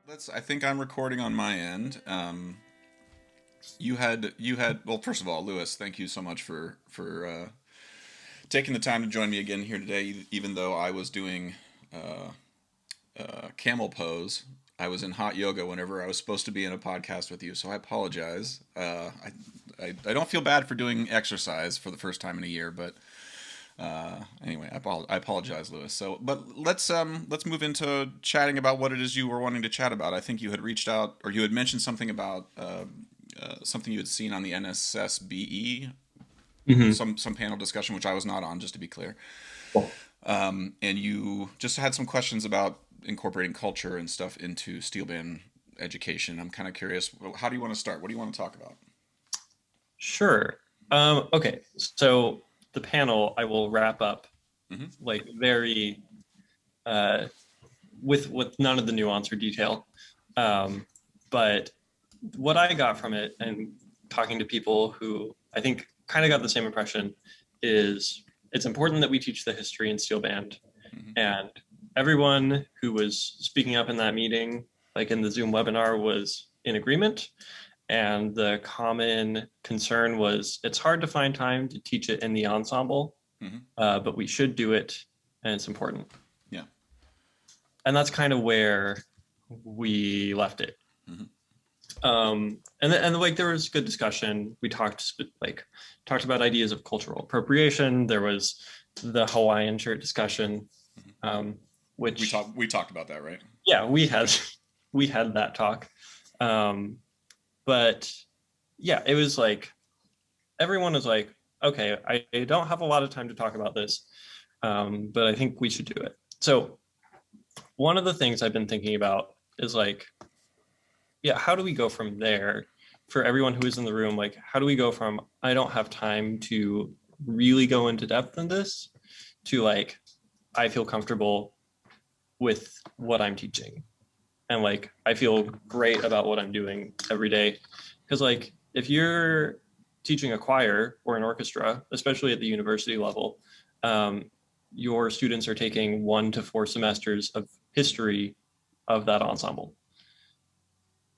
I think I'm recording on my end. You had. Well, first of all, Lewis, thank you so much for taking the time to join me again here today. Even though I was doing uh, camel pose, I was in hot yoga whenever I was supposed to be in a podcast with you. So I apologize. I don't feel bad for doing exercise for the first time in a year, but anyway, I apologize, Lewis. So, but let's move into chatting about what it is you were wanting to chat about. I think you had reached out, or you had mentioned something about something you had seen on the NSSBE, Hmm. some panel discussion, which I was not on, just to be clear. Cool. And you just had some questions about incorporating culture and stuff into steelband education. I'm kind of curious. How do you want to start? What do you want to talk about? Sure. Okay. So the panel I will wrap up Hmm. like very uh, with none of the nuance or detail. Um, but what I got from it and talking to people who I think kind of got the same impression is it's important that we teach the history in steel band. Hmm. And everyone who was speaking up in that meeting, like in the Zoom webinar, was in agreement. And the common concern was it's hard to find time to teach it in the ensemble, Hmm. but we should do it and it's important. Yeah. And that's kind of where we left it. Hmm. And like there was good discussion. We talked about ideas of cultural appropriation. There was the Hawaiian shirt discussion, um, We which talked about that, right? yeah, we had Okay. we had that talk. Um, but yeah, it was like everyone was like, okay, I don't have a lot of time to talk about this, but I think we should do it. So one of the things I've been thinking about is like, yeah, how do we go from there for everyone who is in the room? Like, how do we go from I don't have time to really go into depth in this to like I feel comfortable with what I'm teaching and like I feel great about what I'm doing every day. Because like if you're teaching a choir or an orchestra, especially at the university level, um, your students are taking 1 to 4 semesters of history of that ensemble.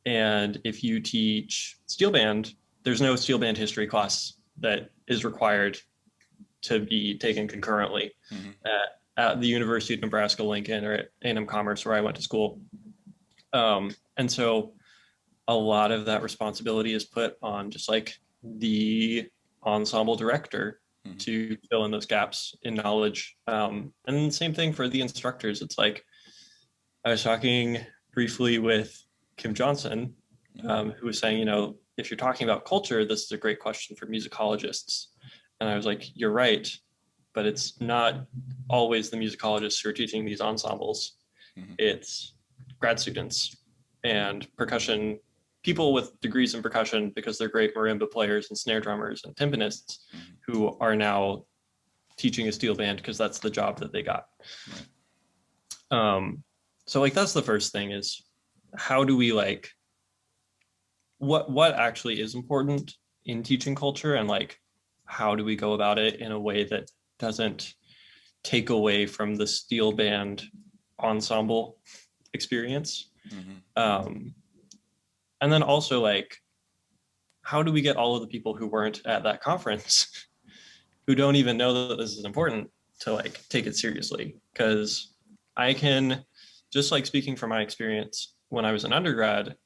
And if you teach steel band, there's no steel band history class that is required to be taken concurrently Hmm. at the University of Nebraska Lincoln or at A&M Commerce where I went to school. And so a lot of that responsibility is put on just like the ensemble director Hmm. to fill in those gaps in knowledge. And the same thing for the instructors. It's like I was talking briefly with Kim Johnson, who was saying, if you're talking about culture, this is a great question for musicologists. And I was like, you're right, but it's not always the musicologists who are teaching these ensembles. Hmm. It's grad students and percussion people with degrees in percussion because they're great marimba players and snare drummers and timpanists Hmm. who are now teaching a steel band because that's the job that they got. Right. Um, so like that's the first thing is how do we like what actually is important in teaching culture and like how do we go about it in a way that doesn't take away from the steel band ensemble experience. Hmm. um, and then also like how do we get all of the people who weren't at that conference who don't even know that this is important to like take it seriously? Because I can just like speaking from my experience when I was an undergrad,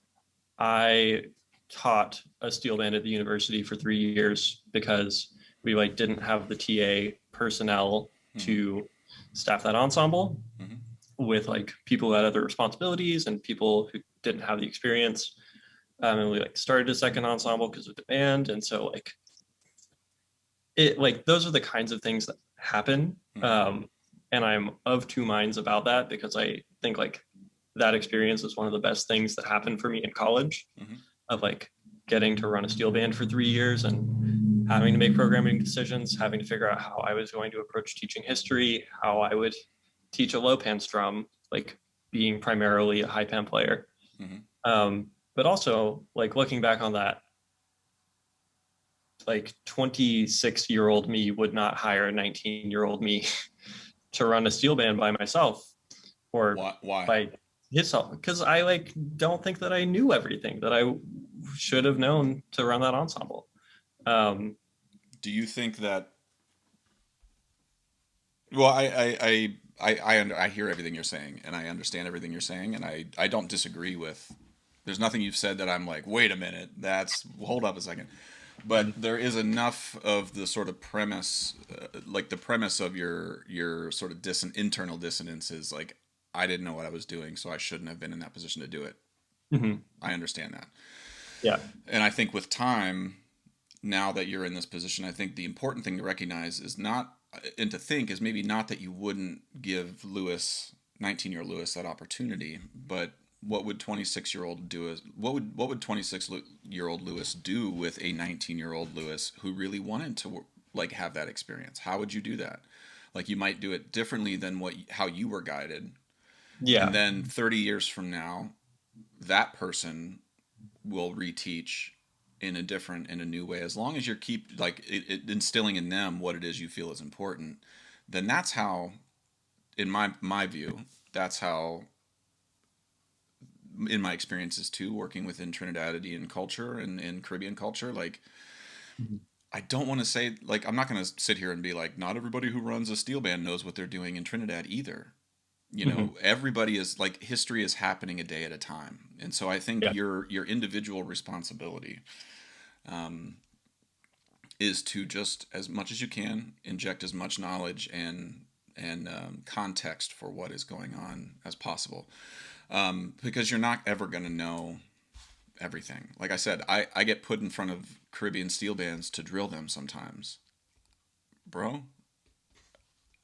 I taught a steel band at the university for 3 years because we like didn't have the TA personnel Hmm. to staff that ensemble Hmm. with like people who had other responsibilities and people who didn't have the experience. And we like started a second ensemble because of demand. And so like it like those are the kinds of things that happen. Hmm. And I'm of two minds about that because I think like that experience is one of the best things that happened for me in college Hmm. of like getting to run a steel band for 3 years and having to make programming decisions, having to figure out how I was going to approach teaching history, how I would teach a low pan strum, like being primarily a high pan player. Hmm. But also like looking back on that, like 26-year-old me would not hire a 19-year-old me to run a steel band by myself or Why? Why? by It's all because I like don't think that I knew everything that I should have known to run that ensemble. Um, Do you think that? Well, I hear everything you're saying, and I understand everything you're saying, and I don't disagree with. There's nothing you've said that I'm like, wait a minute, that's hold up a second. But there is enough of the sort of premise, like the premise of your sort of internal dissonance is like, I didn't know what I was doing, so I shouldn't have been in that position to do it. mhm. I understand that, Yeah. and I think with time, now that you're in this position, I think the important thing to recognize is not, and to think is maybe not that you wouldn't give Lewis, 19-year-old Lewis, that opportunity, but what would 26-year-old do? What would 26-year-old Lewis do with a 19-year-old Lewis who really wanted to like have that experience? How would you do that? Like you might do it differently than how you were guided, and Yeah. then 30 years from now, that person will reteach in a new way, as long as you keep like instilling in them what it is you feel is important. Then that's how, in my view, that's how, in my experiences too, working within Trinidadian culture and Caribbean culture, like Mhm. I don't want to say, like, I'm not going to sit here and be like, not everybody who runs a steel band knows what they're doing in Trinidad either. You Mhm. know, everybody is like, history is happening a day at a time, and so I think Yeah. your individual responsibility is to just, as much as you can, inject as much knowledge and context for what is going on as possible, because you're not ever going to know everything. Like I said, I get put in front of Caribbean steel bands to drill them sometimes. Bro,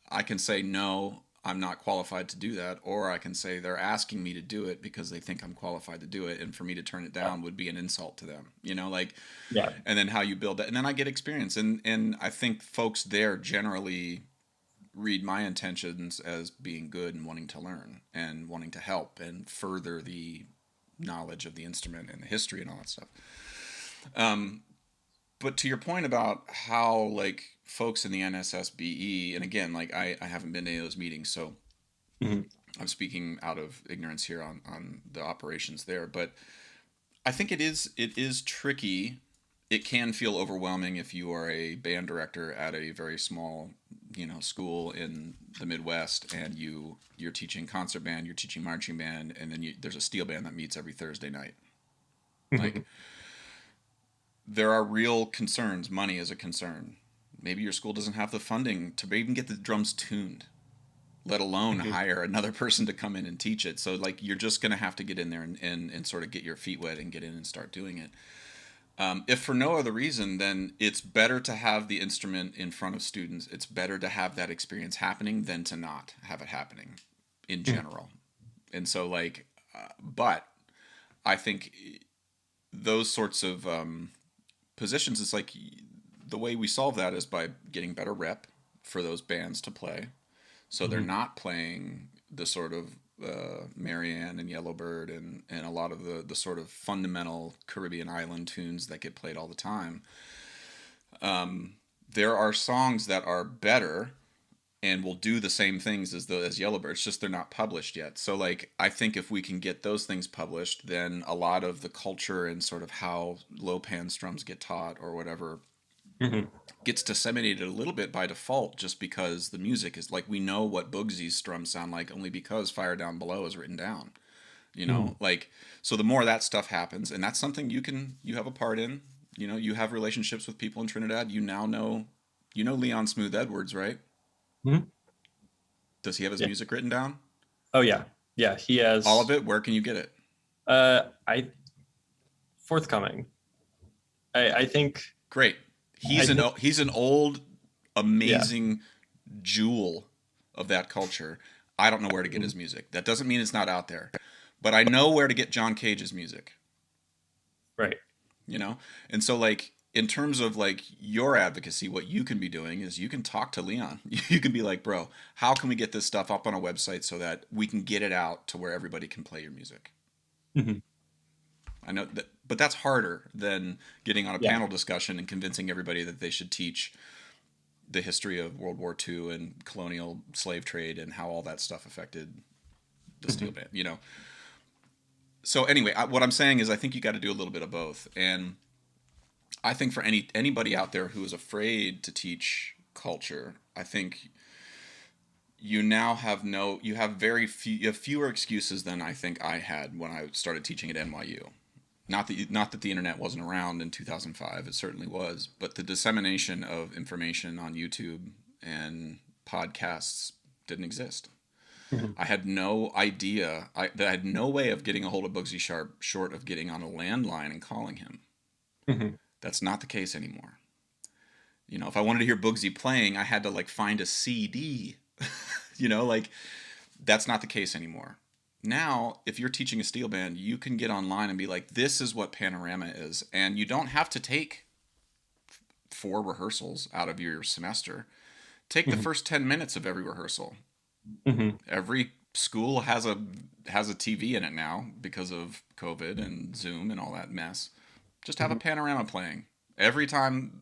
I can say no, I'm not qualified to do that, or I can say they're asking me to do it because they think I'm qualified to do it, and for me to turn it Yeah. down would be an insult to them. You know, like, Yeah. and then how you build that, and then I get experience, and I think folks there generally read my intentions as being good and wanting to learn and wanting to help and further the knowledge of the instrument and the history and all that stuff. But to your point about how like folks in the NSSBE, and again, like I haven't been to any of those meetings, so Mhm. I'm speaking out of ignorance here on the operations there. But I think it is tricky. It can feel overwhelming if you are a band director at a very small, school in the Midwest, and you're teaching concert band, you're teaching marching band, and then there's a steel band that meets every Thursday night. Like Mhm. there are real concerns. Money is a concern. Maybe your school doesn't have the funding to even get the drums tuned, let alone Mhm. hire another person to come in and teach it. So like you're just gonna have to get in there and sort of get your feet wet and get in and start doing it. If for no other reason, then it's better to have the instrument in front of students. It's better to have that experience happening than to not have it happening in Mhm. general. And so, like, but I think those sorts of positions, it's like the way we solve that is by getting better rep for those bands to play. So they're Mhm. not playing the sort of Marianne and Yellowbird and a lot of the sort of fundamental Caribbean island tunes that get played all the time. There are songs that are better and will do the same things as Yellowbird. It's just they're not published yet. So like I think if we can get those things published, then a lot of the culture and sort of how low pan strums get taught or whatever Mhm. gets disseminated a little bit by default, just because the music is like, we know what Boogsy's strums sound like only because Fire Down Below is written down. Mhm. Like, so the more that stuff happens, and that's something you have a part in. You have relationships with people in Trinidad. You now know, Leon Smooth Edwards, right? Mhm. Does he have his Yeah. music written down? Oh yeah. Yeah. He All of has. it? Where can you get it? I forthcoming. I think. Great. I He's an think. he's an old, Yeah. amazing jewel of that culture. I don't know where to get Mhm. his music. That doesn't mean it's not out there, but I know where to get John Cage's music. Right. You know, and so like in terms of like your advocacy, what you can be doing is you can talk to Leon. You can be like, bro, how can we get this stuff up on a website so that we can get it out to where everybody can play your music? Mhm. I know that, but that's harder than getting on a Yeah. panel discussion and convincing everybody that they should teach the history of World War II and colonial slave trade and how all that stuff affected the steel Mhm. band. So anyway, what I'm saying is I think you got to do a little bit of both. And I think for anybody out there who is afraid to teach culture, I think you now have you have you have fewer excuses than I think I had when I started teaching at NYU. Not that the internet wasn't around in 2005, it certainly was, but the dissemination of information on YouTube and podcasts didn't exist. Mhm. I had no idea. I had no way of getting a hold of Bugsy Sharp short of getting on a landline and calling him. Mhm. That's not the case anymore. If I wanted to hear Bugsy playing, I had to like find a CD. Like that's not the case anymore. Now, if you're teaching a steel band, you can get online and be like, this is what panorama is. And you don't have to take 4 rehearsals out of your semester. Take the Mhm. first 10 minutes of every rehearsal. Mhm. Every school has a TV in it now because of COVID and Zoom and all that mess. Just have a Mhm. panorama playing every time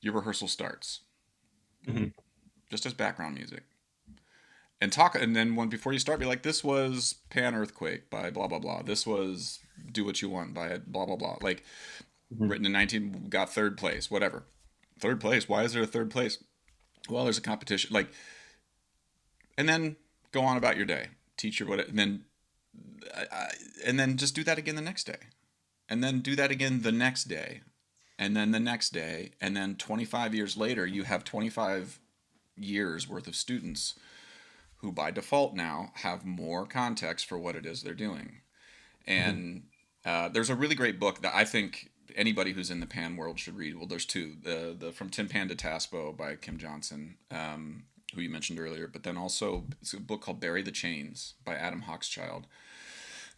your rehearsal starts, Mhm. just as background music. And talk, and then before you start, be like, this was Pan Earthquake by blah blah blah. This was Do What You Want by blah blah blah. Like Mhm. written in 19, got third place, whatever. Third place. Why is there a third place? Well, there's a competition. Like, and then go on about your day. Teach your what, and then just do that again the next day, and then do that again the next day, and then the next day, and then 25 years later, you have 25 years worth of students who by default now have more context for what it is they're doing. Mhm. And there's a really great book that I think anybody who's in the pan world should read. Well, there's two: the From Tin Pan to Taspo by Kim Johnson, who you mentioned earlier, but then also it's a book called Bury the Chains by Adam Hochschild,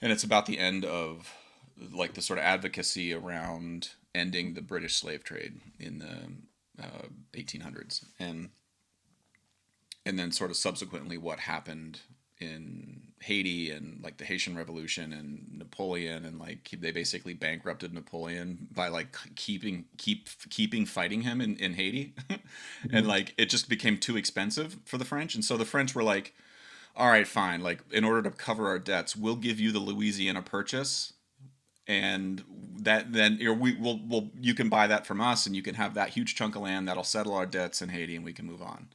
and it's about the end of like the sort of advocacy around ending the British slave trade in the 1800s, and then sort of subsequently what happened in Haiti and like the Haitian Revolution and Napoleon, and like they basically bankrupted Napoleon by like keeping fighting him in Haiti. And Mhm. like it just became too expensive for the French, and so the French were like, all right, fine, like in order to cover our debts, we'll give you the Louisiana Purchase, and that then we'll you can buy that from us, and you can have that huge chunk of land that'll settle our debts in Haiti, and we can move on.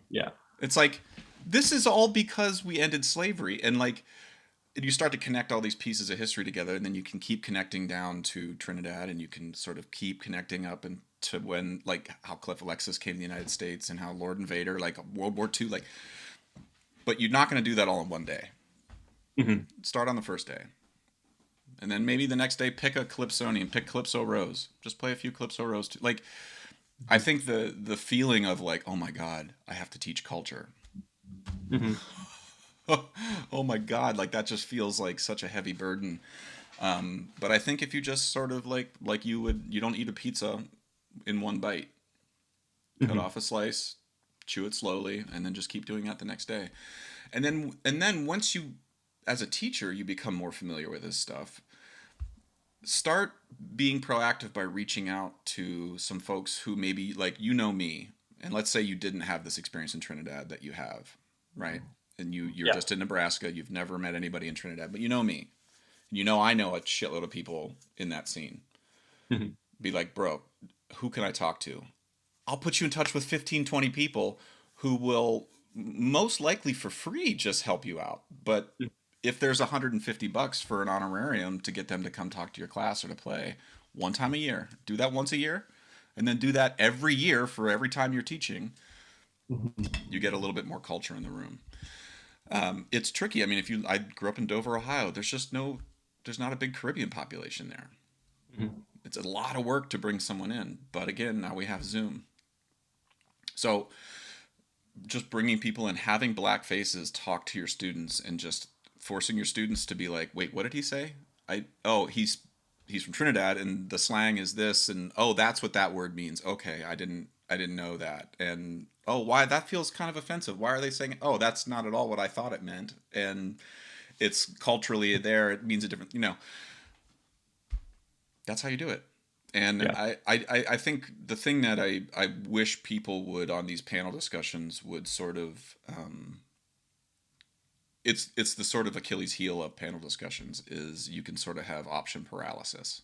Yeah. It's like this is all because we ended slavery, and like you start to connect all these pieces of history together, and then you can keep connecting down to Trinidad, and you can sort of keep connecting up and to when like how Cliff Alexis came to the United States and how Lord Invader, like World War II, like. But you're not going to do that all in one day. Mhm. Start on the first day, and then maybe the next day pick a Calypsonian, pick Calypso Rose, just play a few Calypso Rose. Like I Mhm. think the feeling of like, oh my god, I have to teach culture. Mhm. Oh my god, like that just feels like such a heavy burden. But I think if you just sort of like you don't eat a pizza in one bite. Cut Mhm. off a slice, chew it slowly, and then just keep doing that the next day. And then once you, as a teacher, you become more familiar with this stuff. Start being proactive by reaching out to some folks who maybe like me, and let's say you didn't have this experience in Trinidad that you have, right? And you're Yeah. just in Nebraska, you've never met anybody in Trinidad, but you know me. I know a shitload of people in that scene. Mhm. Be like, bro, who can I talk to? I'll put you in touch with 15, 20 people who will most likely for free just help you out. But if there's $150 for an honorarium to get them to come talk to your class or to play one time a year, do that once a year, and then do that every year for every time you're teaching, Mhm. you get a little bit more culture in the room. It's tricky. I mean, I grew up in Dover, Ohio. There's not a big Caribbean population there. Mhm. It's a lot of work to bring someone in. But again, now we have Zoom. So just bringing people in, having black faces talk to your students, and just forcing your students to be like, wait, what did he say? He's from Trinidad, and the slang is this, and oh, that's what that word means. Okay, I didn't know that, and oh, why that feels kind of offensive. Why are they saying? Oh, that's not at all what I thought it meant, and it's culturally there. It means a different. That's how you do it. And Yeah. I think the thing that I wish people would on these panel discussions would sort of it's the sort of Achilles heel of panel discussions is you can sort of have option paralysis.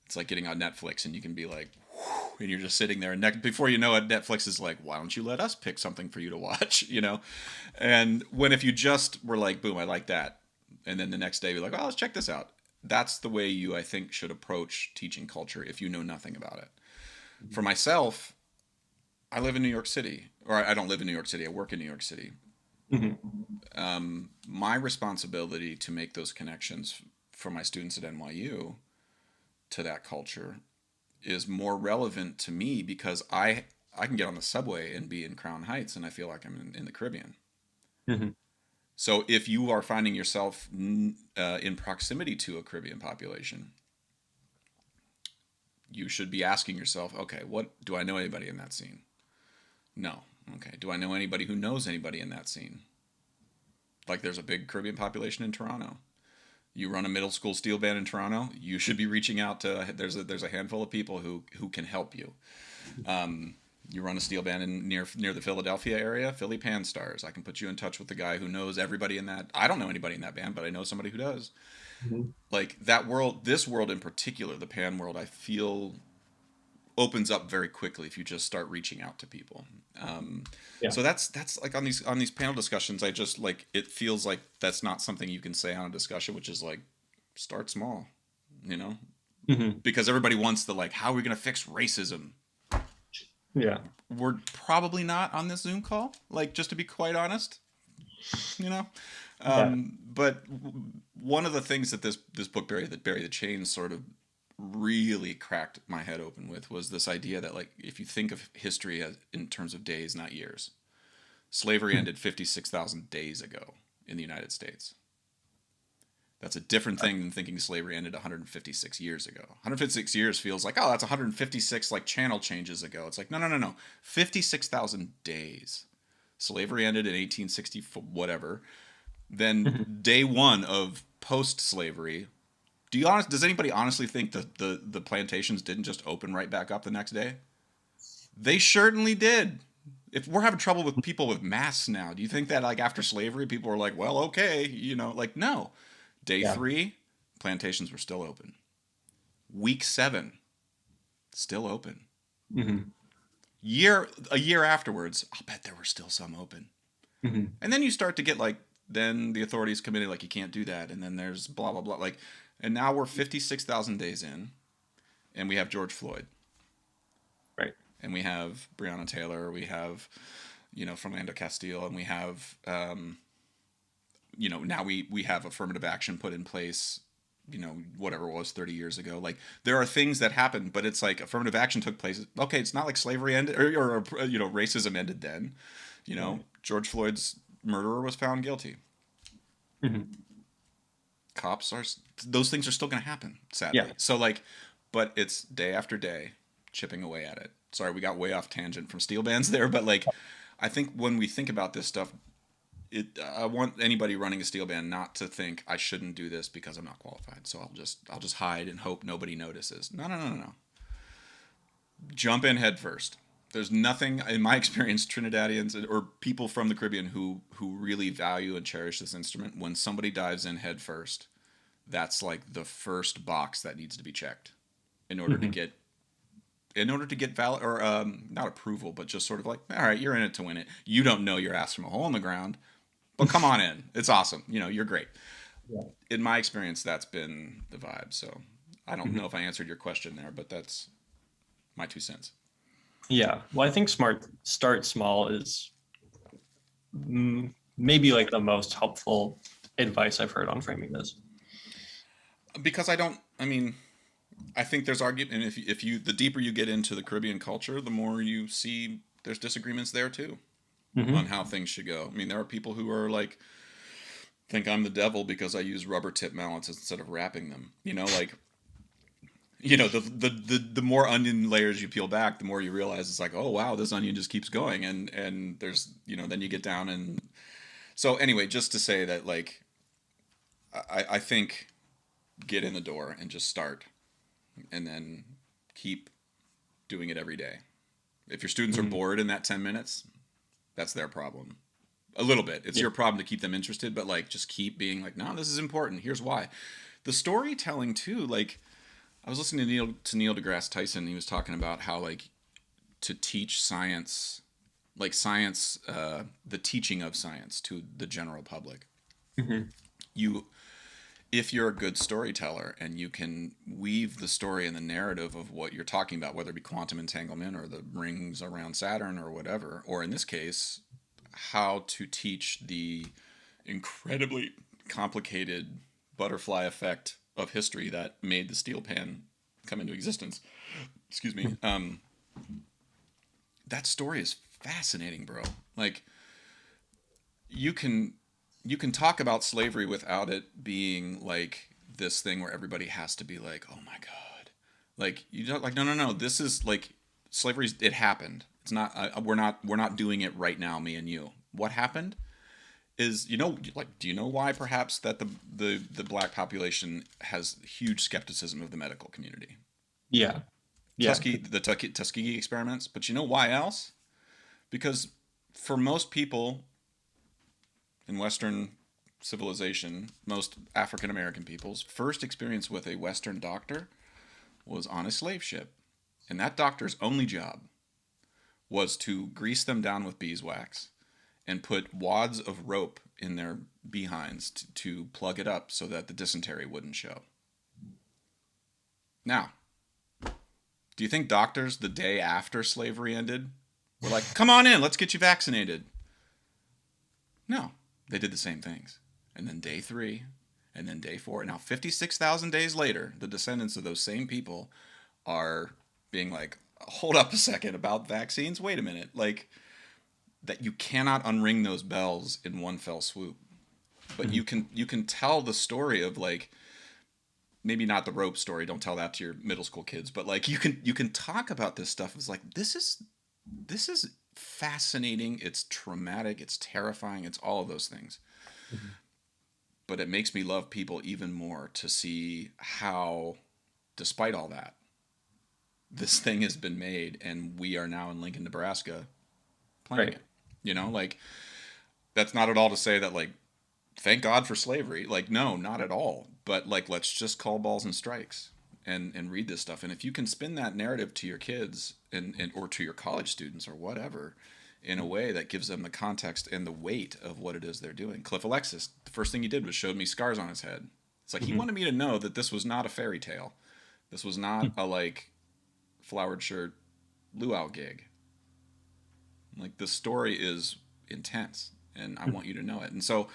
It's like getting on Netflix and you can be like, whew, and you're just sitting there, and before you know it, Netflix is like, why don't you let us pick something for you to watch, you know? And when if you just were like, boom, I like that, and then the next day you're like, oh, let's check this out. That's the way you, I think, should approach teaching culture if you know nothing about it. For myself, I live in New York City, or I don't live in New York City. I work in New York City. My responsibility to make those connections for my students at NYU to that culture is more relevant to me because I can get on the subway and be in Crown Heights and I feel like I'm in the Caribbean. Mm-hmm. So if you are finding yourself in proximity to a Caribbean population, you should be asking yourself, okay, what do I know anybody in that scene? No. Okay. Do I know anybody who knows anybody in that scene? Like there's a big Caribbean population in Toronto. You run a middle school steel band in Toronto, you should be reaching out to there's a handful of people who can help you. You run a steel band near the Philadelphia area, Philly Pan Stars. I can put you in touch with the guy who knows everybody in that. I don't know anybody in that band, but I know somebody who does. Mm-hmm. Like that world, this world in particular, the pan world, I feel opens up very quickly if you just start reaching out to people. Yeah. So that's like on these panel discussions, I just like it feels like that's not something you can say on a discussion, which is like start small, you know, Mm-hmm. because everybody wants the like how are we going to fix racism. Yeah. We're probably not on this Zoom call, like just to be quite honest, you know. Yeah. But one of the things that this book Bury the Chains sort of really cracked my head open with was this idea that like if you think of history as in terms of days, not years, slavery ended 56,000 days ago in the United States. That's a different thing than thinking slavery ended 156 years ago. 156 years feels like, oh, that's 156 like channel changes ago. It's like, no. 56,000 days. Slavery ended in 1860 whatever. Then Mm-hmm. day one of post-slavery. Does anybody honestly think that the plantations didn't just open right back up the next day? They certainly did. If we're having trouble with people with masks now, do you think that like after slavery people were like, well, okay, you know, like no. Day Yeah. 3, plantations were still open. Week 7, still open. Mm-hmm. A year afterwards, I'll bet there were still some open. Mm-hmm. And then you start to get like, then the authorities come in like you can't do that, and then there's blah blah blah. Like, and now we're 56,000 days in, and we have George Floyd, Right. and we have Breonna Taylor, we have, you know, Philando Castile, and we have, you know, now we have affirmative action put in place. You know, whatever it was 30 years ago. Like there are things that happened, but it's like affirmative action took place. Okay, it's not like slavery ended or you know racism ended then. You know, Right. George Floyd's murderer was found guilty. Mm-hmm. Cops are those things are still going to happen, sadly. Yeah. So like, but it's day after day chipping away at it. Sorry, we got way off tangent from steel bands there, but like, I think when we think about this stuff, I want anybody running a steel band not to think I shouldn't do this because I'm not qualified. So I'll just hide and hope nobody notices. No. Jump in head first. There's nothing in my experience, Trinidadians or people from the Caribbean who really value and cherish this instrument. When somebody dives in head first, that's like the first box that needs to be checked in order to Mm-hmm. get valid or not approval, but just sort of like, all right, you're in it to win it. You don't know your ass from a hole in the ground, but come on in. It's awesome. You know, you're great. Yeah. In my experience, that's been the vibe. So I don't Mm-hmm. know if I answered your question there, but that's my 2 cents. Yeah. Well, I think start small is maybe like the most helpful advice I've heard on framing this. Because I mean, I think there's argument, and if you the deeper you get into the Caribbean culture, the more you see there's disagreements there too on Mm-hmm. how things should go. I mean, there are people who are like, think I'm the devil because I use rubber tip mallets instead of wrapping them. You know, like, you know, the more onion layers you peel back, the more you realize it's like, oh wow, this onion just keeps going, and there's, you know, then you get down and so anyway, just to say that like, I think get in the door and just start, and then keep doing it every day. If your students are Mm-hmm. bored in that 10 minutes, that's their problem. a little bit. It's Yeah. your problem to keep them interested, but like just keep being like, no, this is important. Here's why. The storytelling too. Like I was listening to Neil deGrasse Tyson. He was talking about how like to teach science, like science, the teaching of science to the general public. Hmm. You, if you're a good storyteller and you can weave the story and the narrative of what you're talking about, whether it be quantum entanglement or the rings around Saturn or whatever, or in this case, how to teach the incredibly complicated butterfly effect of history that made the steel pan come into existence. Excuse me. That story is fascinating, bro. Like you can you can talk about slavery without it being like this thing where everybody has to be like, "Oh my god." Like you don't like no. This is like slavery, it happened. It's not we're not doing it right now, me and you. What happened is, like, do you know why perhaps that the black population has huge skepticism of the medical community? Yeah. Yeah. Tuskegee experiments, but you know why else? Because for most people in Western civilization, most African American people's first experience with a Western doctor was on a slave ship. And that doctor's only job was to grease them down with beeswax and put wads of rope in their behinds to plug it up so that the dysentery wouldn't show. Now, do you think doctors the day after slavery ended were like, come on in, let's get you vaccinated? No, they did the same things. And then day 3, and then day 4. Now, 56,000 days later, the descendants of those same people are being like, hold up a second about vaccines. Wait a minute. Like, that you cannot unring those bells in one fell swoop. But you can tell the story of like, maybe not the rope story. Don't tell that to your middle school kids. But like you can talk about this stuff. It's like this is fascinating. It's traumatic. It's terrifying. It's all of those things. Mhm. But it makes me love people even more to see how, despite all that, this thing has been made, and we are now in Lincoln, Nebraska, playing Right. it. Like that's not at all to say that like thank God for slavery. Like no, not at all. But like let's just call balls and strikes and read this stuff. And if you can spin that narrative to your kids and or to your college students or whatever in a way that gives them the context and the weight of what it is they're doing. Cliff Alexis, the first thing he did was showed me scars on his head. It's like he Hmm. wanted me to know that this was not a fairy tale. This was not a like flowered shirt luau gig. Like the story is intense, and I want you to know it. And so,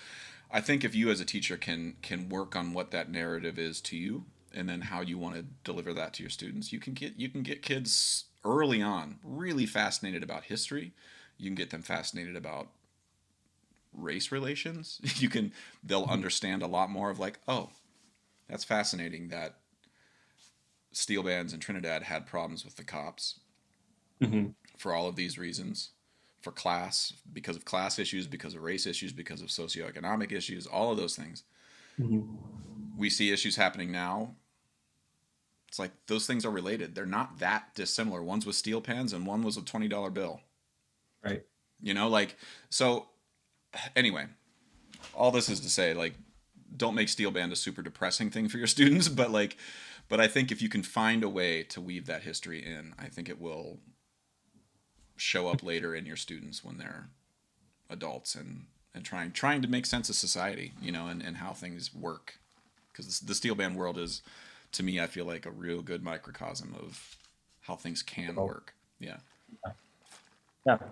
I think if you as a teacher can work on what that narrative is to you, and then how you want to deliver that to your students, you can get kids early on really fascinated about history. You can get them fascinated about race relations. They'll understand a lot more of like, oh, that's fascinating that steel bands in Trinidad had problems with the cops Hmm. for all of these reasons, for class, because of class issues, because of race issues, because of socioeconomic issues, all of those things. Hmm. We see issues happening now. It's like those things are related. They're not that dissimilar. One's with steel pans and one was a $20 bill. Right. Like, so anyway, all this is to say, like, don't make steel band a super depressing thing for your students, but I think if you can find a way to weave that history in, I think it will show up later in your students when they're adults and trying to make sense of society, and how things work. Because the steel band world is, to me, I feel like a real good microcosm of how things can Well, work. Yeah. yeah. Did,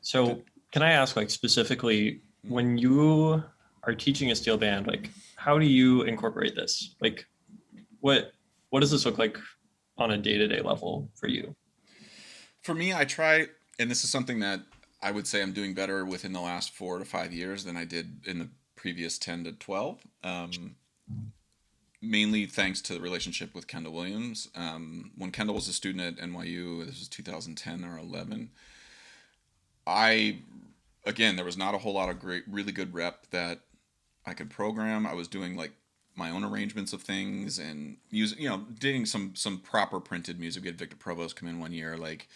So can I ask, like, specifically, when you are teaching a steel band, like, how do you incorporate this? Like, what what does this look like on a day-to-day level for you? for me, I try, and this is something that I would say I'm doing better within the last 4 to 5 years than I did in the previous 10 to 12. Mainly thanks to the relationship with Kendall Williams. When Kendall was a student at NYU, this was 2010 or 11. I Again, there was not a whole lot of great, really good rep that I could program. I was doing like my own arrangements of things and using, doing some proper printed music. We had Victor Provost come in one year, like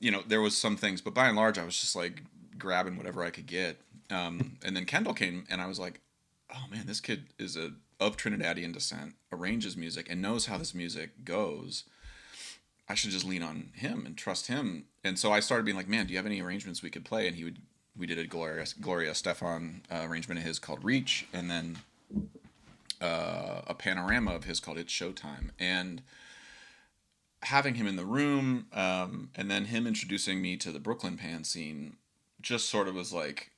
there was some things, but by and large, I was just like grabbing whatever I could get. And then Kendall came, and I was like, oh man, this kid is of Trinidadian descent, arranges music, and knows how this music goes. I should just lean on him and trust him. And so I started being like, man, do you have any arrangements we could play? And we did a Gloria Stefan arrangement of his called Reach, and then a panorama of his called It's Showtime. And having him in the room, and then him introducing me to the Brooklyn pan scene, just sort of was like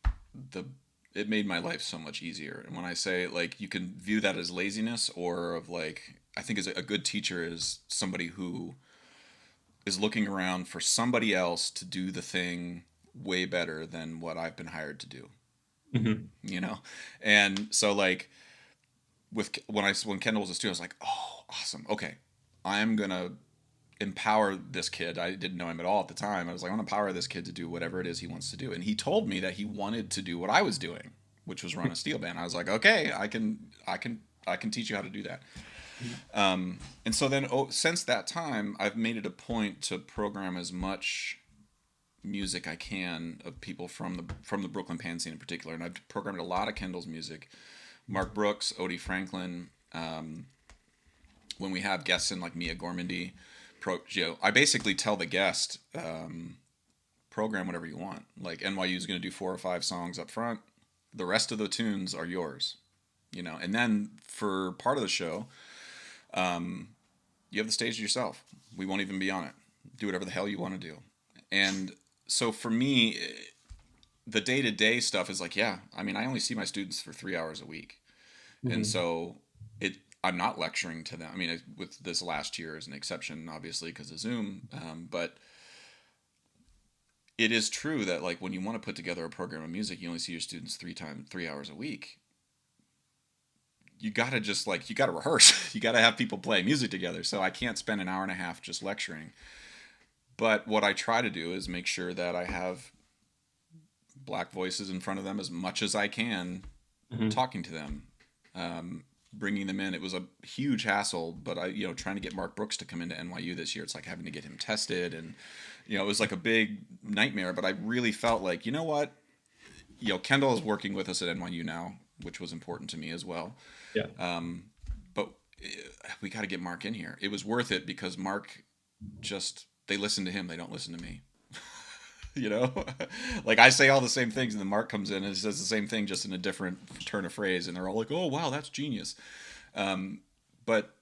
it made my life so much easier. And when I say like you can view that as laziness or of like, I think as a good teacher is somebody who is looking around for somebody else to do the thing way better than what I've been hired to do. Mm-hmm. And so like when Kendall was a student, I was like, oh, awesome. Okay, I'm gonna empower this kid. I didn't know him at all at the time. I was like, I want to empower this kid to do whatever it is he wants to do. And he told me that he wanted to do what I was doing, which was run a steel band. I was like, okay, I can teach you how to do that. And so then, since that time, I've made it a point to program as much music I can of people from the Brooklyn pan scene in particular. And I've programmed a lot of Kendall's music, Mark Brooks, Odie Franklin. When we have guests in like Mia Gormandy, I basically tell the guest, program whatever you want. Like NYU is going to do 4 or 5 songs up front. The rest of the tunes are yours, And then for part of the show, you have the stage to yourself. We won't even be on it. Do whatever the hell you want to do. And so for me, the day-to-day stuff is like, yeah, I mean, I only see my students for 3 hours a week. Mm-hmm. And so I'm not lecturing to them. I mean, with this last year as an exception, obviously, because of Zoom. But it is true that like when you want to put together a program of music, you only see your students 3 hours a week. You gotta rehearse. You gotta have people play music together. So I can't spend an hour and a half just lecturing. But what I try to do is make sure that I have black voices in front of them as much as I can, mm-hmm. talking to them. Bringing them in. It was a huge hassle, but trying to get Mark Brooks to come into NYU this year, it's like having to get him tested, and it was like a big nightmare. But I really felt like, you know what, Kendall is working with us at NYU now, which was important to me as well. Yeah. But we got to get Mark in here. It was worth it because Mark they listen to him, they don't listen to me. Like I say all the same things and then Mark comes in and says the same thing just in a different turn of phrase, and they're all like, oh wow, that's genius. But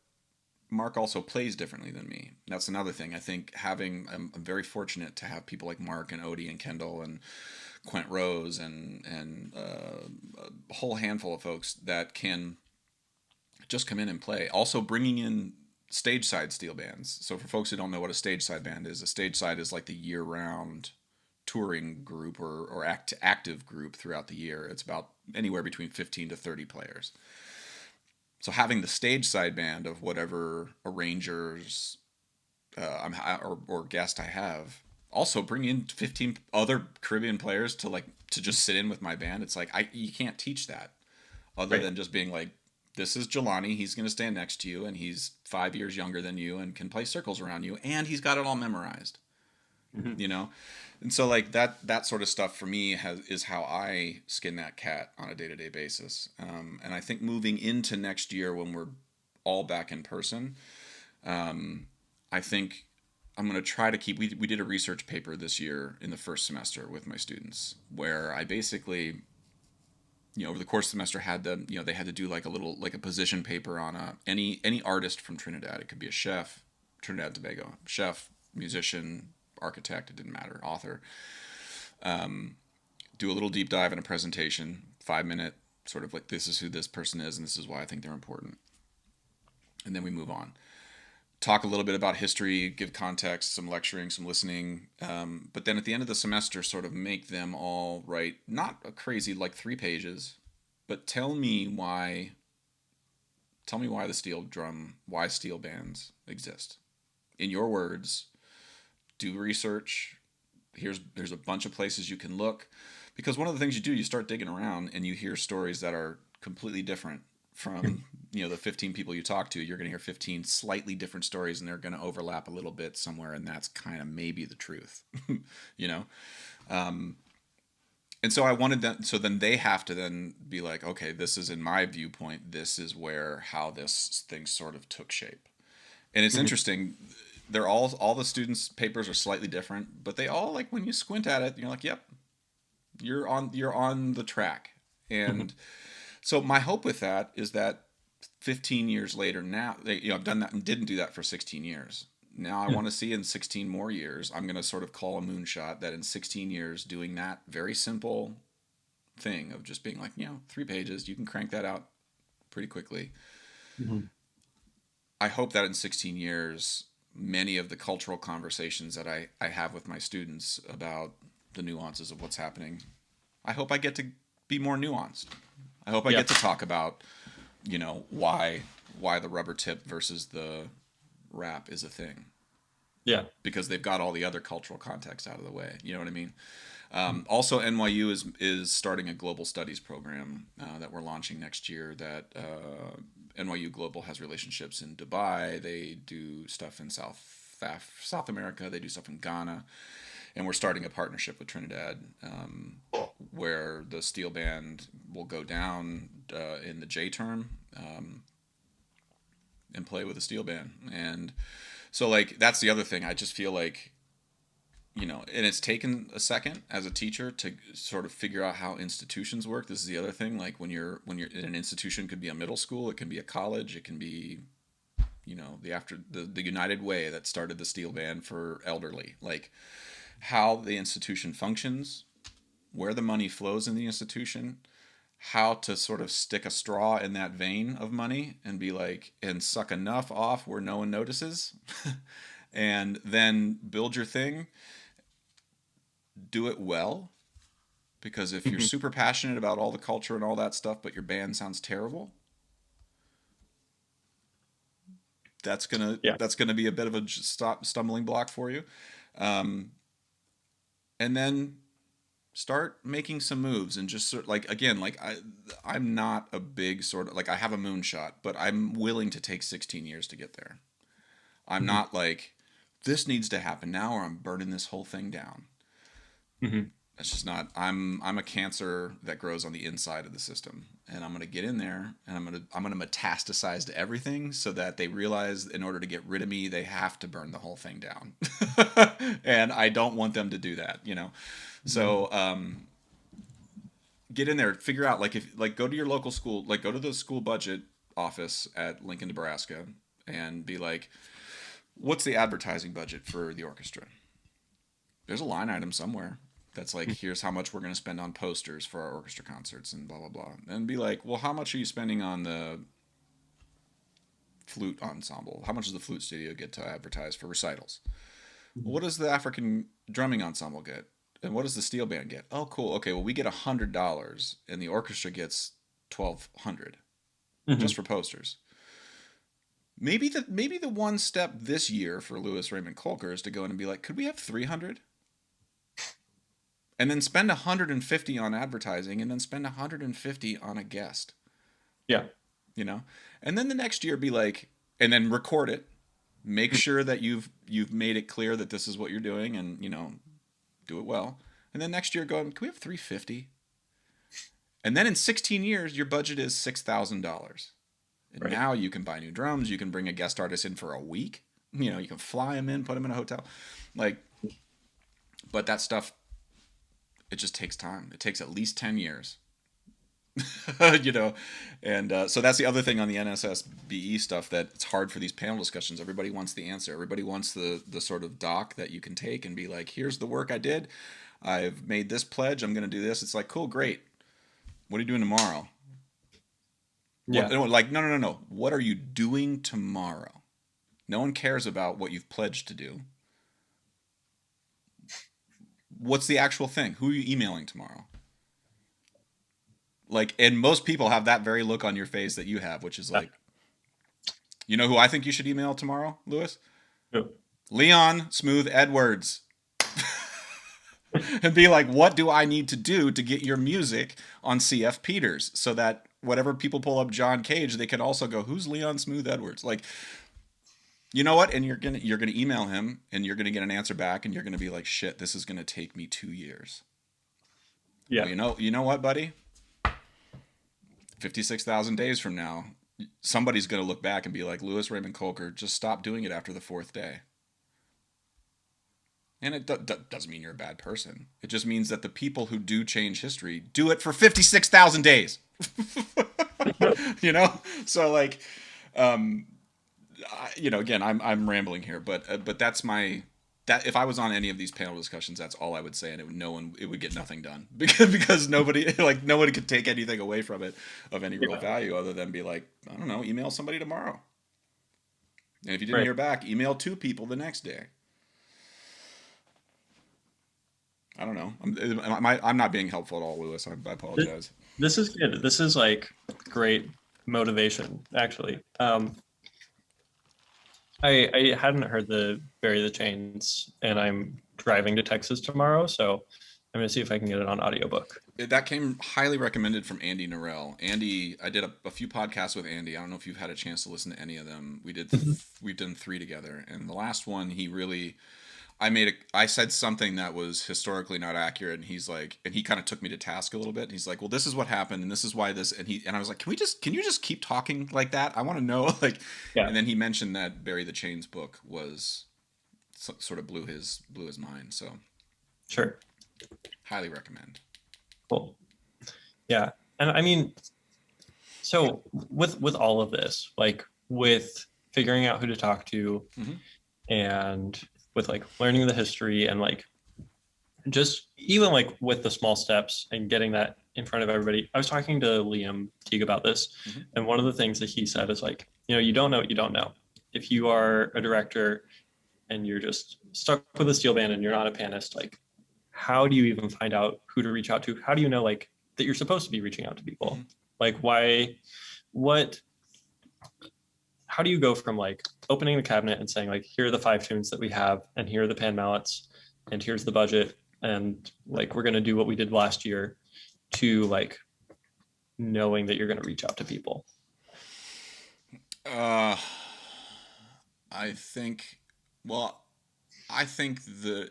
Mark also plays differently than me. That's another thing. I think I'm very fortunate to have people like Mark and Odie and Kendall and Quent Rose and a whole handful of folks that can just come in and play. Also bringing in stage side steel bands. So for folks who don't know what a stage side band is, a stage side is like the year-round touring group or active group throughout the year. It's about anywhere between 15 to 30 players. So having the stage side band of whatever arrangers or guest I have, also bring in 15 other Caribbean players to just sit in with my band. It's like you can't teach that other than just being like, this is Jelani, he's going to stand next to you, and he's 5 years younger than you and can play circles around you, and he's got it all memorized. Mm-hmm. And so like that sort of stuff for me is how I skin that cat on a day-to-day basis. And I think moving into next year when we're all back in person, I think I'm going to try to keep, we did a research paper this year in the first semester with my students where I basically, over the course of the semester had them, they had to do like a position paper on any artist from Trinidad. It could be a chef, Trinidad and Tobago, chef, musician, architect, it didn't matter, author. Do a little deep dive in a presentation, 5-minute, sort of like this is who this person is and this is why I think they're important. And then we move on. Talk a little bit about history, give context, some lecturing, some listening. But then at the end of the semester, sort of make them all write, not a crazy like 3 pages, but tell me why the steel drum, why steel bands exist. In your words, do research. There's a bunch of places you can look, because one of the things you do, you start digging around and you hear stories that are completely different from the 15 people you talk to. You're going to hear 15 slightly different stories, and they're going to overlap a little bit somewhere, and that's kind of maybe the truth. you know and so I wanted them, so then they have to then be like, okay, this is in my viewpoint, this is where how this thing sort of took shape. And it's Mhm. interesting, they're all the students papers are slightly different, but they all, like, when you squint at it, you're like, yep, you're on the track. Mhm. And so my hope with that is that 15 years later, now I've done that and didn't do that for 16 years. Now I Yeah. want to see in 16 more years, I'm going to sort of call a moonshot that in 16 years doing that very simple thing of just being like, 3 pages, you can crank that out pretty quickly. Mhm. I hope that in 16 years, many of the cultural conversations that I have with my students about the nuances of what's happening, I hope I get to be more nuanced. I hope I Yeah. get to talk about, why the rubber tip versus the wrap is a thing, Yeah. because they've got all the other cultural context out of the way. You know what I mean? Also, NYU is starting a global studies program that we're launching next year. That NYU Global has relationships in Dubai. They do stuff in South America. They do stuff in Ghana, and we're starting a partnership with Trinidad, Cool. where the steel band will go down in the J term, and play with a steel band. And so, like, that's the other thing. I just feel like, and it's taken a second as a teacher to sort of figure out how institutions work. This is the other thing. Like, when you're in an institution, it could be a middle school, it can be a college, it can be, the United Way that started the steel band for elderly. Like, how the institution functions, where the money flows in the institution, how to sort of stick a straw in that vein of money and be like, and suck enough off where no one notices, and then build your thing, do it well. Because if you're Mhm. super passionate about all the culture and all that stuff, but your band sounds terrible, that's gonna Yeah. that's gonna be a bit of a stumbling block for you. Um, and then start making some moves and just like, again, like, I'm not a big sort of, like, I have a moonshot, but I'm willing to take 16 years to get there. I'm Mhm. not like, this needs to happen now or I'm burning this whole thing down. Mhm. That's just not. I'm a cancer that grows on the inside of the system, and I'm gonna get in there, and I'm gonna metastasize to everything so that they realize in order to get rid of me, they have to burn the whole thing down, and I don't want them to do that. Mhm. So get in there, figure out, like, if, like, go to your local school, like, go to the school budget office at Lincoln, Nebraska, and be like, what's the advertising budget for the orchestra? There's a line item somewhere that's like, Mhm. here's how much we're going to spend on posters for our orchestra concerts and blah blah blah, and be like, well, how much are you spending on the flute ensemble? How much does the flute studio get to advertise for recitals? Well, Mhm. what does the African drumming ensemble get? And what does the steel band get? Oh, cool. Okay, well, we get $100, and the orchestra gets 1,200 just Mhm. for posters. Maybe the one step this year for Lewis Raymond Kolker is to go in and be like, could we have 300? And then spend 150 on advertising, and then spend 150 on a guest, Yeah. you know and then the next year be like, and then record it, make Mhm. sure that you've made it clear that this is what you're doing, and do it well. And then next year go, can we have 350? And then in 16 years your budget is $6,000, and Right. now you can buy new drums, you can bring a guest artist in for a week, you can fly him in, put him in a hotel, like. But that stuff, it just takes time. It takes at least 10 years. you know, and so that's the other thing on the NSSBE stuff, that it's hard for these panel discussions. Everybody wants the answer. Everybody wants the sort of doc that you can take and be like, here's the work I did. I've made this pledge. I'm going to do this. It's like, cool, great. What are you doing tomorrow? What? Yeah. No, like, no, no, no, no. What are you doing tomorrow? No one cares about what you've pledged to do. What's the actual thing? Who are you emailing tomorrow? Like, and most people have that very look on your face that you have, which is Yeah. like, who I think you should email tomorrow, Lewis? Cool. Leon Smooth Edwards. And be like, what do I need to do to get your music on CF Peters so that whatever people pull up John Cage, they can also go, who's Leon Smooth Edwards? Like, you know what? And you're gonna email him, and you're gonna get an answer back, and you're gonna be like, shit, this is gonna take me 2 years. Well, Yeah. you know what, buddy? 56,000 days from now, somebody's gonna look back and be like, Lewis Raymond Kolker just stopped doing it after the fourth day. And it doesn't mean you're a bad person. It just means that the people who do change history do it for 56,000 days. So like, again, I'm rambling here, but that's that if I was on any of these panel discussions, that's all I would say, and it would get nothing done because nobody could take anything away from it of any real value other than be like, I don't know, email somebody tomorrow. And if you didn't hear back, email 2 people the next day. I don't know. I'm not being helpful at all, Lewis. I apologize. This is good. This is like great motivation, actually. I hadn't heard the Bury the Chains, and I'm driving to Texas tomorrow, so I'm gonna see if I can get it on audiobook. That came highly recommended from Andy Norell. Andy, I did a few podcasts with Andy. I don't know if you've had a chance to listen to any of them. We've done 3 together, and the last one he really. I said something that was historically not accurate, and he's like, and he kind of took me to task a little bit. And he's like, well, this is what happened, and this is why this, and I was like, can you just keep talking like that? I want to know, like, yeah. And then he mentioned that Bury the Chains book was sort of blew his mind. So, sure, highly recommend. Cool. Yeah, and I mean, so with all of this, like with figuring out who to talk to, and with like learning the history and like just even like with the small steps and getting that in front of everybody. I was talking to Liam Teague about this, and one of the things that he said is like, you don't know what you don't know. If you are a director and you're just stuck with a steel band and you're not a pianist, like how do you even find out who to reach out to? How do you know like that you're supposed to be reaching out to people? Like how do you go from like opening the cabinet and saying like, here are the 5 tunes that we have, and here are the pan mallets, and here's the budget, and like we're going to do what we did last year, to like knowing that you're going to reach out to people? I think that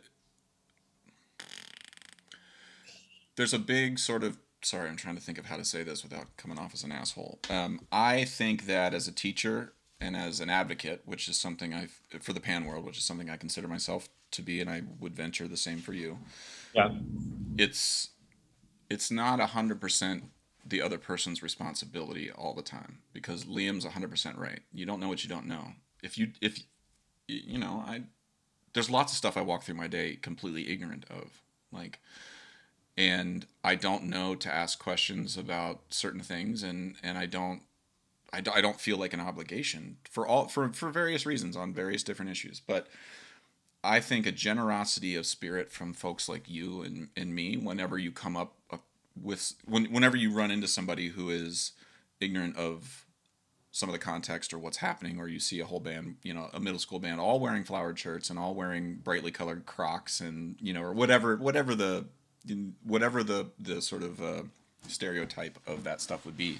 there's a big sort of, sorry, I'm trying to think of how to say this without coming off as an asshole. I think that as a teacher and as an advocate, which is something for the pan world, which is something I consider myself to be, and I would venture the same for you. Yeah. It's not 100% the other person's responsibility all the time, because Liam's 100% right. You don't know what you don't know. There's lots of stuff I walk through my day completely ignorant of, like, and I don't know to ask questions about certain things, and I don't feel like an obligation for various reasons on various different issues. But I think a generosity of spirit from folks like you and me, whenever you come up whenever you run into somebody who is ignorant of some of the context or what's happening, or you see a whole band, a middle school band, all wearing flowered shirts and all wearing brightly colored Crocs, and or whatever the sort of stereotype of that stuff would be.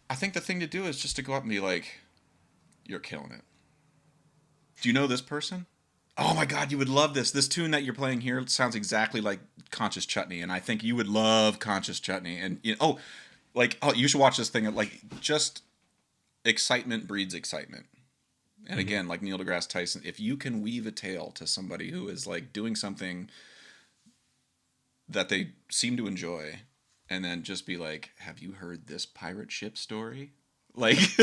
I think the thing to do is just to go up and be like, you're killing it. Do you know this person? Oh my God, you would love this. This tune that you're playing here sounds exactly like Conscious Chutney, and I think you would love Conscious Chutney. And you should watch this thing. Like, just excitement breeds excitement. And again, like Neil deGrasse Tyson, if you can weave a tale to somebody who is like doing something that they seem to enjoy, and then just be like, have you heard this pirate ship story? Like,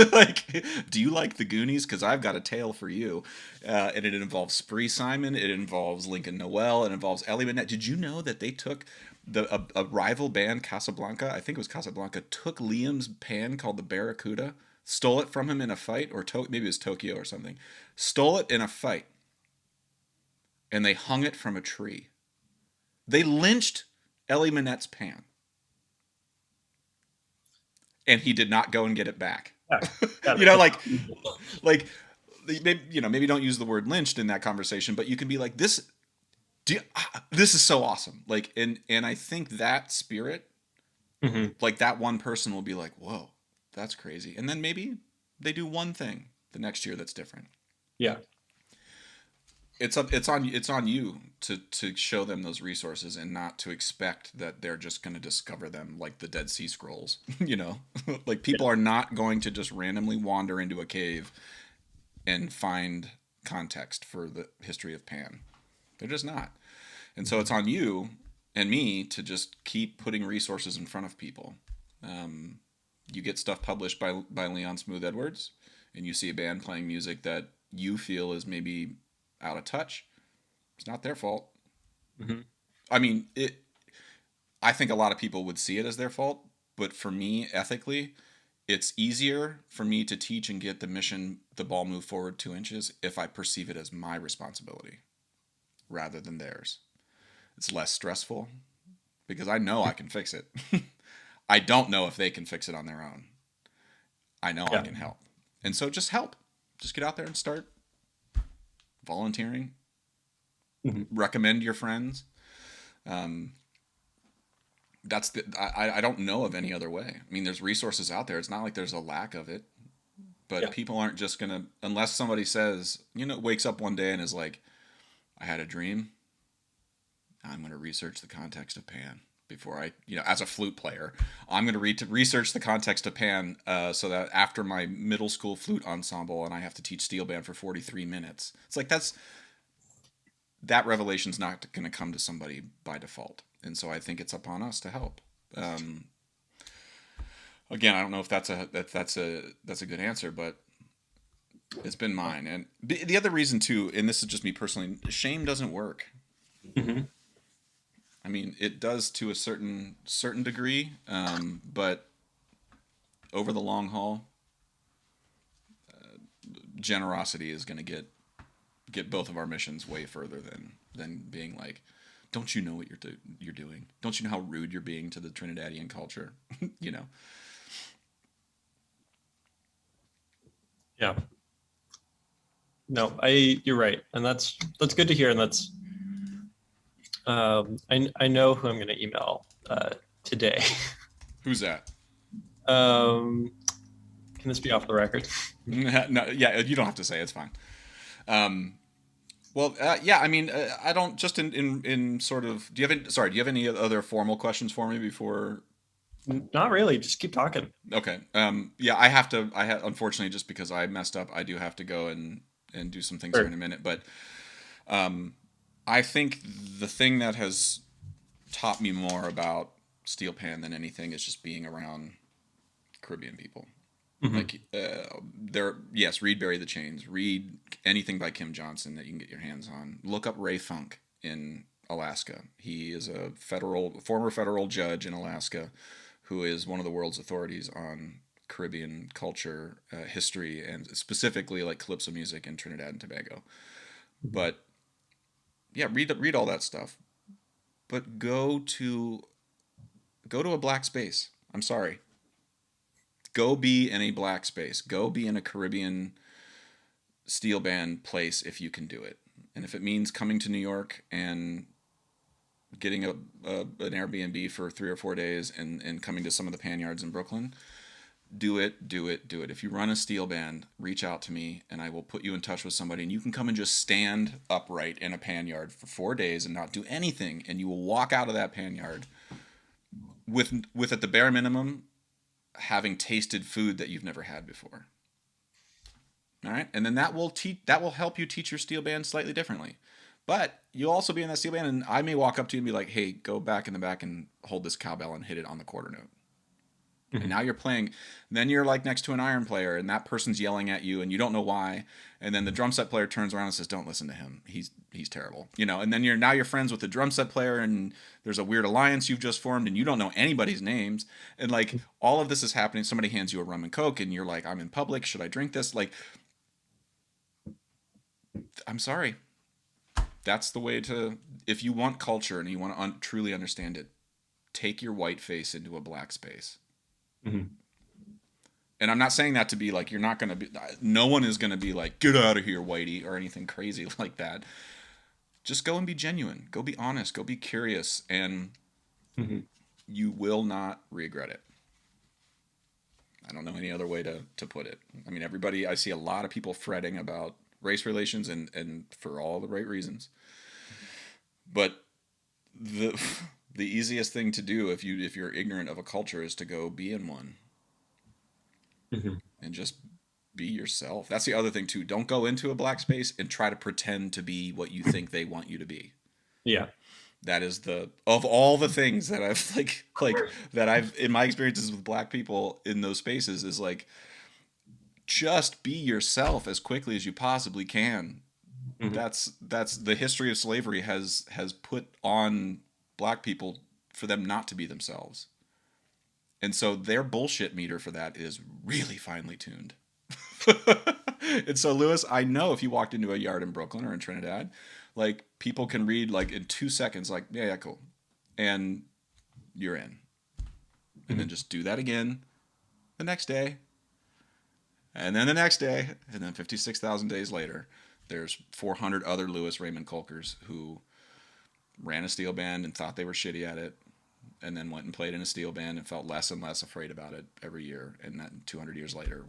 do you like the Goonies? Because I've got a tale for you. And it involves Spree Simon. It involves Lincoln Noel. It involves Ellie Manette. Did you know that they took a rival band, Casablanca, I think it was Casablanca, took Liam's pan called the Barracuda, stole it from him in a fight, or maybe it was Tokyo or something, stole it in a fight, and they hung it from a tree. They lynched Ellie Manette's pan. And he did not go and get it back. Maybe don't use the word lynched in that conversation, but you can be like, this is so awesome. Like, and I think that spirit Hmm. Like that one person will be like, whoa, that's crazy. And then maybe they do one thing the next year that's different. Yeah. It's on you to show them those resources and not to expect that they're just going to discover them like the Dead Sea Scrolls. Like Yeah. people are not going to just randomly wander into a cave and find context for the history of Pan. They're just not. And so it's on you and me to just keep putting resources in front of people. You get stuff published by Leon Smooth Edwards, and you see a band playing music that you feel is maybe out of touch. It's not their fault. Hmm. I mean, I think a lot of people would see it as their fault, but for me, ethically, it's easier for me to teach and get the ball moved forward 2 inches if I perceive it as my responsibility rather than theirs. It's less stressful because I know I can fix it. I don't know if they can fix it on their own. I know I Yeah. can help. And so just help. Just get out there and start volunteering. Hmm. Recommend your friends. Um, I don't know of any other way. I mean, there's resources out there. It's not like there's a lack of it, but Yeah. people aren't just gonna unless somebody says, wakes up one day and is like, I had a dream. I'm gonna research the context of Pan before as a flute player, I'm gonna research the context of Pan, so that after my middle school flute ensemble and I have to teach steel band for 43 minutes, it's like that revelation's not going to come to somebody by default, and so I think it's upon us to help. Um, Again, I don't know if that's a good answer, but it's been mine. And the other reason too, and this is just me personally, shame doesn't work. Hmm. I mean, it does to a certain degree, but over the long haul, generosity is going to get both of our missions way further than being like, don't you know what you're doing? Don't you know how rude you're being to the Trinidadian culture? you know. Yeah. No, you're right. And that's good to hear. And I know who I'm going to email today. Who's that? Um, can this be off the record? No, yeah, you don't have to say it's fine. Um, well, yeah, I mean, I don't just in sort of. Do you have any other formal questions for me before? Not really. Just keep talking. Okay. Yeah, I have to. Unfortunately, just because I messed up, I do have to go and do some things here in Sure. a minute. But I think the thing that has taught me more about steel pan than anything is just being around Caribbean people. Hmm. Like yes, read Bury the Chains, read anything by Kim Johnson that you can get your hands on. Look up Ray Funk in Alaska. He is a former federal judge in Alaska, who is one of the world's authorities on Caribbean culture, history, and specifically like calypso music in Trinidad and Tobago. But yeah, read all that stuff. But go to a black space. I'm sorry. Go be in a black space. Go be in a Caribbean steel band place if you can do it. And if it means coming to New York and getting an Airbnb for 3 or 4 days and coming to some of the pan yards in Brooklyn, do it, do it, do it. If you run a steel band, reach out to me and I will put you in touch with somebody, and you can come and just stand upright in a pan yard for 4 days and not do anything, and you will walk out of that pan yard with at the bare minimum having tasted food that you've never had before. All right, and then that will help you teach your steel band slightly differently. But you'll also be in that steel band, and I may walk up to you and be like, "Hey, go back in the back and hold this cowbell and hit it on the quarter note." And Hmm. now you're playing. Then you're like next to an iron player, and that person's yelling at you, and you don't know why. And then the drum set player turns around and says, "Don't listen to him. He's terrible." And then you're friends with the drum set player, and there's a weird alliance you've just formed, and you don't know anybody's names. And like all of this is happening. Somebody hands you a rum and coke, and you're like, "I'm in public. Should I drink this?" Like, I'm sorry. That's the way to. If you want culture and you want to truly understand it, take your white face into a black space. Hmm. And I'm not saying that to be like you're not going to be. No one is going to be like, "Get out of here, whitey," or anything crazy like that. Just go and be genuine. Go be honest. Go be curious. And Hmm. You will not regret it. I don't know any other way to put it. I mean, I see a lot of people fretting about race relations and for all the right reasons. But the the easiest thing to do if you're ignorant of a culture is to go be in one Mm-hmm. and just be yourself. That's the other thing too. Don't go into a black space and try to pretend to be what you think they want you to be. Yeah. That is of all the things that I've that I've in my experiences with black people in those spaces is like just be yourself as quickly as you possibly can. Mm-hmm. That's the history of slavery has put on black people for them not to be themselves. And so their bullshit meter for that is really finely tuned. And so, Lewis, I know if you walked into a yard in Brooklyn or in Trinidad, like people can read like in 2 seconds, like, yeah, yeah, cool. And you're in. And then just do that again the next day. And then the next day. And then 56,000 days later, there's 400 other Lewis Raymond Kolkers who ran a steel band and thought they were shitty at it, and then went and played in a steel band and felt less and less afraid about it every year. And then 200 years later,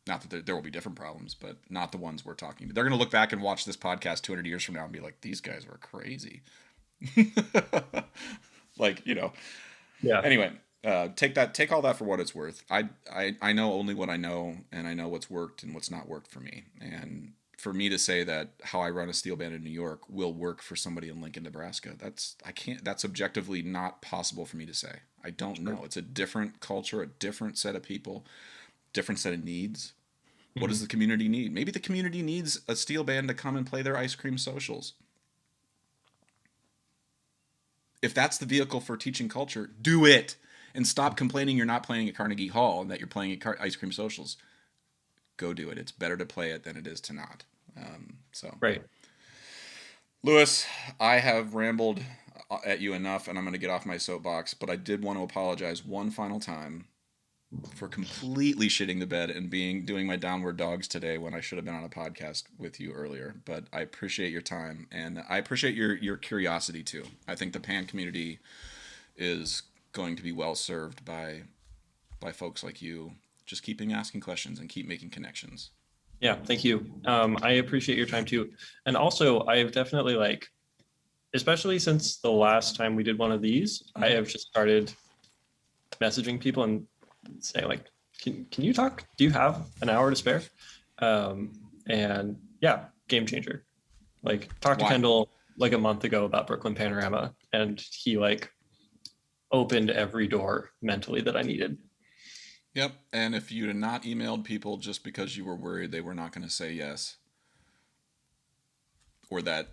not that there will be different problems, but not the ones we're talking about. They're going to look back and watch this podcast 200 years from now and be like, these guys were crazy. Like, Yeah. Anyway, take all that for what it's worth. I know only what I know, and I know what's worked and what's not worked for me. And for me to say that how I run a steel band in New York will work for somebody in Lincoln, Nebraska, that's objectively not possible for me to say. I don't know. It's a different culture, a different set of people, different set of needs. What does the community need? Maybe the community needs a steel band to come and play their ice cream socials. If that's the vehicle for teaching culture, do it. And stop complaining you're not playing at Carnegie Hall and that you're playing at ice cream socials. Go do it. It's better to play it than it is to not. Right. Lewis, I have rambled at you enough, and I'm going to get off my soapbox, but I did want to apologize one final time for completely shitting the bed and doing my downward dogs today when I should have been on a podcast with you earlier. But I appreciate your time, and I appreciate your curiosity too. I think the pan community is going to be well served by folks like you, just keeping asking questions and keep making connections. Yeah, thank you. I appreciate your time too. And also, I've definitely especially since the last time we did one of these, I have just started messaging people and say like, can you talk? Do you have an hour to spare? And yeah, game changer. Like talked to Kendall like a month ago about Brooklyn Panorama, and he opened every door mentally that I needed. Yep. And if you'd not emailed people just because you were worried they were not going to say yes, or that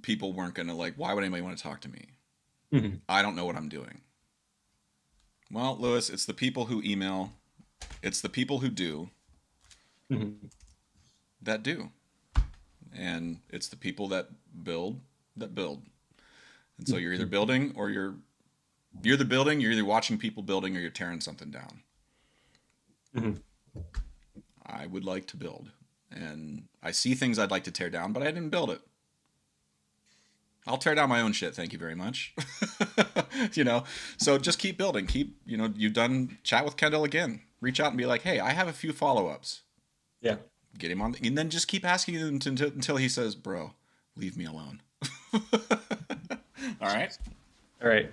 people weren't going to why would anybody want to talk to me? Mm-hmm. I don't know what I'm doing. Well, Lewis, it's the people who email, it's the people who do, that do. And it's the people that build. And so you're either building or you're the building, you're either watching people building or you're tearing something down. I would like to build. And I see things I'd like to tear down, but I didn't build it. I'll tear down my own shit, thank you very much. So just keep building. You've done chat with Kendall again. Reach out and be like, hey, I have a few follow-ups. Yeah. Get him on, and then just keep asking him until he says, bro, leave me alone. All right? All right.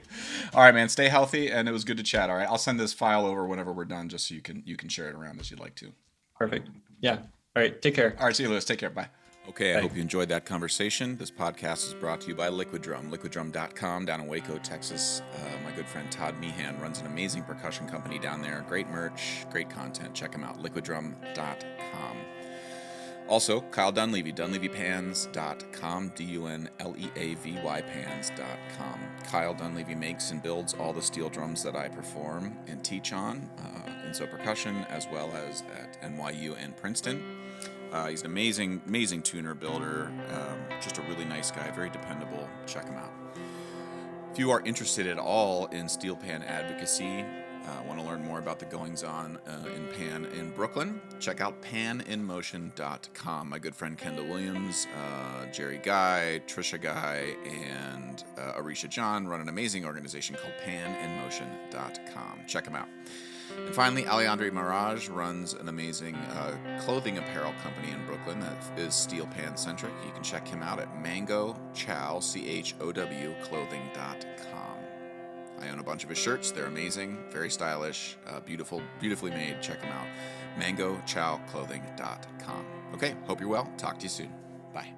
All right, man. Stay healthy, and it was good to chat. All right, I'll send this file over whenever we're done, just so you can share it around as you'd like to. Perfect. Yeah. All right. Take care. All right. See you, Lewis. Take care. Bye. Okay, I Bye. hope you enjoyed that conversation. This podcast is brought to you by Liquid Drum, liquiddrum.com down in Waco, Texas. My good friend Todd Meehan runs an amazing percussion company down there. Great merch, great content. Check him out, liquiddrum.com. Also, Kyle Dunleavy, dunleavypans.com, DUNLEAVY pans.com. Kyle Dunleavy makes and builds all the steel drums that I perform and teach on, in so percussion, as well as at NYU and Princeton. He's an amazing tuner, builder, just a really nice guy, very dependable. Check him out. If you are interested at all in steel pan advocacy, Want to learn more about the goings-on in Pan in Brooklyn, check out paninmotion.com. My good friend Kendall Williams, Jerry Guy, Trisha Guy, and Arisha John run an amazing organization called paninmotion.com. Check them out. And finally, Alejandro Mirage runs an amazing clothing apparel company in Brooklyn that is steel pan centric. You can check him out at mangochow, CHOW, clothing.com. I own a bunch of his shirts. They're amazing, very stylish, beautifully made. Check them out. mangochowclothing.com. Okay, hope you're well. Talk to you soon. Bye.